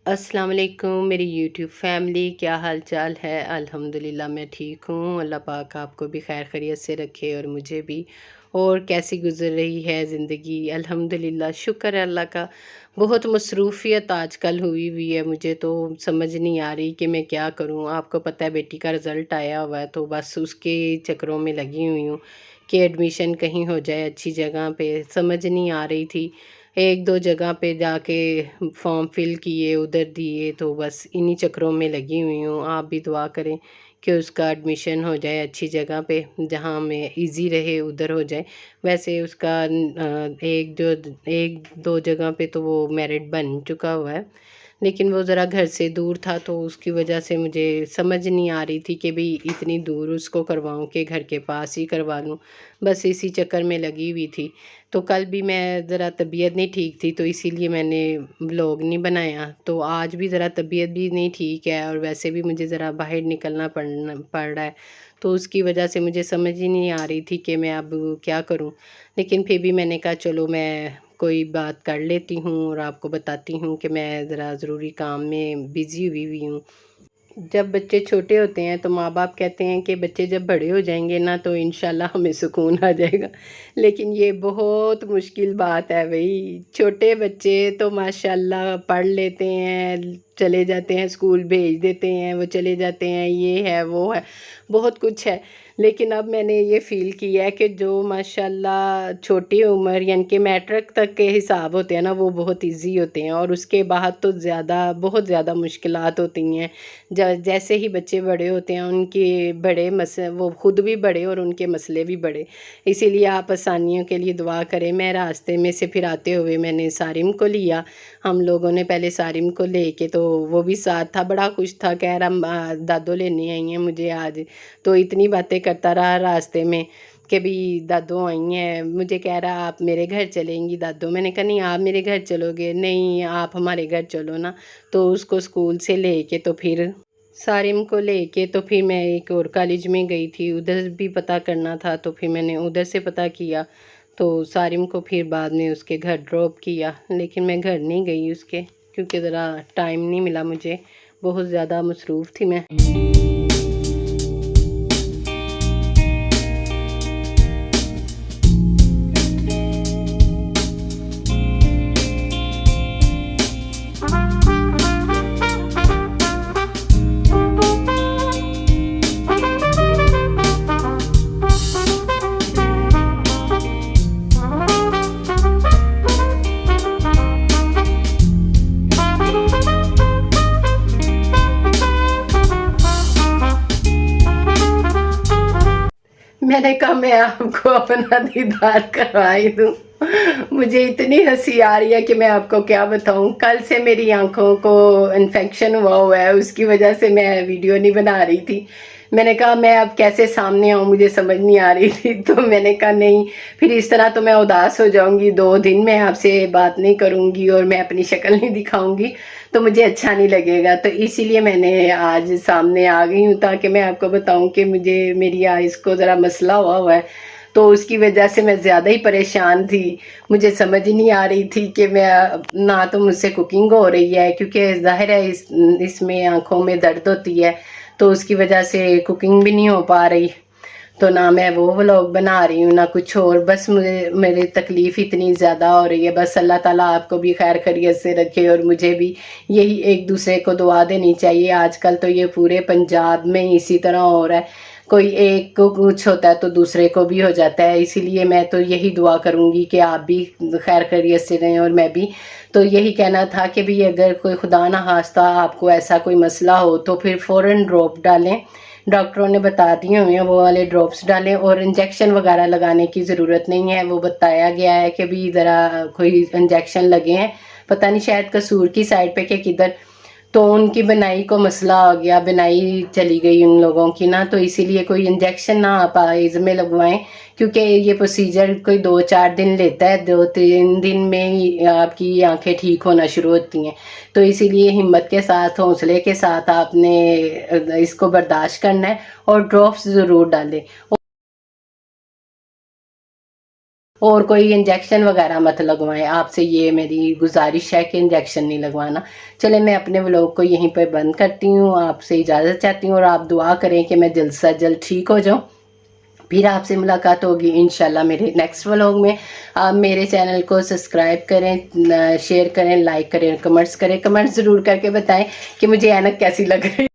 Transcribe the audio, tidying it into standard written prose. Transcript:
अस्सलाम वालेकुम मेरी यूट्यूब फैमिली, क्या हाल चाल है। अल्हम्दुलिल्लाह मैं ठीक हूँ। अल्लाह पाक आपको भी खैर खैरियत से रखे और मुझे भी। और कैसी गुजर रही है ज़िंदगी। अल्हम्दुलिल्लाह, शुक्र है अल्लाह का। बहुत मसरूफियत आजकल हुई है, मुझे तो समझ नहीं आ रही कि मैं क्या करूँ। आपको पता है बेटी का रिज़ल्ट आया हुआ है, तो बस उसके चक्करों में लगी हुई हूँ कि एडमिशन कहीं हो जाए अच्छी जगह पे। समझ नहीं आ रही थी, एक दो जगह पे जाके फॉर्म फिल किए, उधर दिए, तो बस इन्हीं चक्करों में लगी हुई हूँ। आप भी दुआ करें कि उसका एडमिशन हो जाए अच्छी जगह पे, जहाँ में इजी रहे उधर हो जाए। वैसे उसका एक दो जगह पे तो वो मेरिट बन चुका हुआ है, लेकिन वो ज़रा घर से दूर था, तो उसकी वजह से मुझे समझ नहीं आ रही थी कि भाई इतनी दूर उसको करवाऊँ कि घर के पास ही करवा लूँ। बस इसी चक्कर में लगी हुई थी। तो कल भी मैं ज़रा तबीयत नहीं ठीक थी, तो इसीलिए मैंने व्लॉग नहीं बनाया। तो आज भी ज़रा तबीयत भी नहीं ठीक है, और वैसे भी मुझे ज़रा बाहर निकलना पड़ रहा है, तो उसकी वजह से मुझे समझ ही नहीं आ रही थी कि मैं अब क्या करूं। लेकिन फिर भी मैंने कहा चलो मैं कोई बात कर लेती हूँ और आपको बताती हूँ कि मैं ज़रा ज़रूरी काम में बिज़ी हुई हूँ। जब बच्चे छोटे होते हैं तो माँ बाप कहते हैं कि बच्चे जब बड़े हो जाएंगे ना, तो इंशाल्लाह हमें सुकून आ जाएगा। लेकिन ये बहुत मुश्किल बात है भाई। छोटे बच्चे तो माशाल्लाह पढ़ लेते हैं, चले जाते हैं, स्कूल भेज देते हैं, वो चले जाते हैं, ये है वो है, बहुत कुछ है। लेकिन अब मैंने ये फ़ील किया है कि जो माशाल्लाह छोटी उम्र यानी कि मैट्रिक तक के हिसाब होते हैं ना, वो बहुत इजी होते हैं, और उसके बाद तो बहुत ज़्यादा मुश्किलात होती हैं। जैसे ही बच्चे बड़े होते हैं, उनके बड़े वो खुद भी बड़े और उनके मसले भी बड़े। इसीलिए आप आसानियों के लिए दुआ करें। मैं रास्ते में से फिर आते हुए मैंने सारिम को लिया। हम लोगों ने पहले सारिम को लेके, तो वो भी साथ था, बड़ा खुश था, कह रहा दादो लेने आई हैं मुझे आज। तो इतनी बातें करता रहा रास्ते में कि भी दादो आई हैं। मुझे कह रहा आप मेरे घर चलेंगी दादो। मैंने कहा नहीं, आप मेरे घर चलोगे? नहीं, आप हमारे घर चलो ना। तो उसको स्कूल से लेके तो फिर सारिम को लेके तो फिर मैं एक और कॉलेज में गई थी, उधर भी पता करना था, तो फिर मैंने उधर से पता किया। तो सारिम को फिर बाद में उसके घर ड्रॉप किया, लेकिन मैं घर नहीं गई उसके, क्योंकि ज़रा टाइम नहीं मिला मुझे, बहुत ज़्यादा मसरूफ़ थी मैं। मैंने कहा मैं आपको अपना दीदार करवा ही दूँ। मुझे इतनी हंसी आ रही है कि मैं आपको क्या बताऊं। कल से मेरी आंखों को इन्फेक्शन हुआ है, उसकी वजह से मैं वीडियो नहीं बना रही थी। मैंने कहा मैं अब कैसे सामने आऊँ, मुझे समझ नहीं आ रही थी। तो मैंने कहा नहीं, फिर इस तरह तो मैं उदास हो जाऊंगी, 2 दिन मैं आपसे बात नहीं करूंगी और मैं अपनी शक्ल नहीं दिखाऊंगी, तो मुझे अच्छा नहीं लगेगा। तो इसीलिए मैंने आज सामने आ गई हूँ, ताकि मैं आपको बताऊं कि मुझे मेरी आइज को ज़रा मसला हुआ है, तो उसकी वजह से मैं ज़्यादा ही परेशान थी। मुझे समझ ही नहीं आ रही थी कि मैं ना तो मुझसे कुकिंग हो रही है, क्योंकि ज़ाहिर है इसमें आंखों में दर्द होती है, तो उसकी वजह से कुकिंग भी नहीं हो पा रही। तो ना मैं वो व्लॉग बना रही हूँ ना कुछ और। बस मुझे मेरी तकलीफ़ इतनी ज़्यादा हो रही है। बस अल्लाह ताला आपको भी खैर खैरियत से रखे, और मुझे भी यही एक दूसरे को दुआ देनी चाहिए। आजकल तो ये पूरे पंजाब में इसी तरह हो रहा है, कोई एक को कुछ होता है तो दूसरे को भी हो जाता है। इसीलिए मैं तो यही दुआ करूँगी कि आप भी खैर खैरियत से रहें, और मैं भी। तो यही कहना था कि भी अगर कोई खुदा ना खास्ता आपको ऐसा कोई मसला हो, तो फिर फ़ौरन ड्रॉप डालें। डॉक्टरों ने बता दिए हुए हैं, वो वाले ड्रॉप्स डालें, और इंजेक्शन वगैरह लगाने की ज़रूरत नहीं है। वो बताया गया है कि भी ज़रा कोई इंजेक्शन लगे हैं, पता नहीं शायद कसूर की साइड पे कि किधर, तो उनकी बनाई को मसला आ गया, बनाई चली गई उन लोगों की ना, तो इसीलिए कोई इंजेक्शन ना आप आइज़ में लगवाएं, क्योंकि ये प्रोसीजर कोई 2-4 दिन लेता है। 2-3 दिन में ही आपकी आंखें ठीक होना शुरू होती हैं। तो इसीलिए हिम्मत के साथ, हौसले के साथ आपने इसको बर्दाश्त करना है, और ड्रॉप्स ज़रूर डालें। اور کوئی انجیکشن وغیرہ مت لگوائیں، آپ سے یہ میری گزارش ہے کہ انجیکشن نہیں لگوانا۔ چلے میں اپنے ولاگ کو یہیں پہ بند کرتی ہوں، آپ سے اجازت چاہتی ہوں، اور آپ دعا کریں کہ میں جلد سے جلد ٹھیک ہو جاؤں، پھر آپ سے ملاقات ہوگی انشاءاللہ میرے نیکسٹ ولاگ میں۔ آپ میرے چینل کو سبسکرائب کریں، شیئر کریں، لائک کریں، کمنٹس کریں، کمنٹس ضرور کر کے بتائیں کہ مجھے اینک کیسی لگ رہی